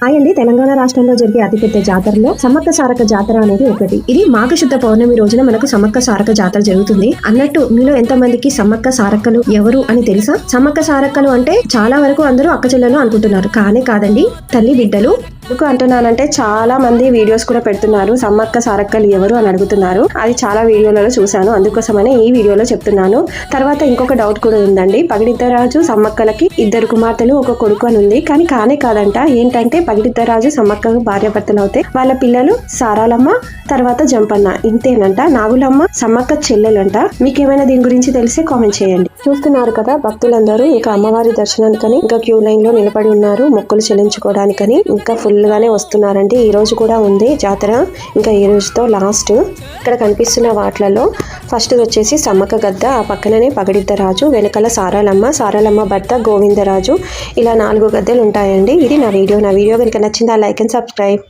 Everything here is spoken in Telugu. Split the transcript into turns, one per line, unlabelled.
హాయ్ అండి. తెలంగాణ రాష్ట్రంలో జరిగే అతిపెద్ద జాతరలో సమ్మక్క సారక్క జాతర అనేది ఒకటి. ఇది మాఘశుద్ధ పౌర్ణమి రోజున మనకు సమ్మక్క సారక్క జాతర జరుగుతుంది. అన్నట్టు మీలో ఎంత మందికి సమ్మక్క సారక్కలు ఎవరు అని తెలుసా? సమ్మక్క సారక్కలు అంటే చాలా వరకు అందరూ అక్క చెల్లెలు అనుకుంటున్నారు, కానీ కాదండి, తల్లి బిడ్డలు. ఎందుకు అంటున్నానంటే చాలా మంది వీడియోస్ కూడా పెడుతున్నారు, సమ్మక్క సారక్కలు ఎవరు అని అడుగుతున్నారు. అది చాలా వీడియోలలో చూశాను, అందుకోసమనే ఈ వీడియోలో చెప్తున్నాను. తర్వాత ఇంకొక డౌట్ కూడా ఉందండి. పగిడిద్దరాజు సమ్మక్కలకి 2 కుమార్తెలు 1 కొడుకు అని ఉంది, కానీ కానే కాదంట. ఏంటంటే పగిడిద్దరాజు సమ్మక్కకు భార్యాభర్తలు అవుతాయి. వాళ్ళ పిల్లలు సారాలమ్మ, తర్వాత జంపన్న, ఇంతేనంట. నాగులమ్మ సమ్మక్క చెల్లెలంట. మీకేమైనా దీని గురించి తెలిసి కామెంట్ చేయండి. చూస్తున్నారు కదా, భక్తులందరూ ఇంకా అమ్మవారి దర్శనానికని ఇంకా క్యూ లైన్ లో నిలబడి ఉన్నారు, మొక్కులు చెల్లించుకోవడానికని. ఇంకా ఫుల్ గానే వస్తున్నారండి. ఈ రోజు కూడా ఉంది జాతర, ఇంకా ఈ రోజుతో లాస్ట్. ఇక్కడ కనిపిస్తున్న వాటిలలో ఫస్ట్ వచ్చేసి సమ్మక్క గద్ద, ఆ పక్కననే పగడిద్దరాజు, వెనకాల సారాలమ్మ, సారాలమ్మ భర్త గోవిందరాజు. ఇలా 4 గద్దెలు ఉంటాయండి. ఇది నా వీడియో కనుక నచ్చిందా లైక్ అండ్ సబ్స్క్రైబ్.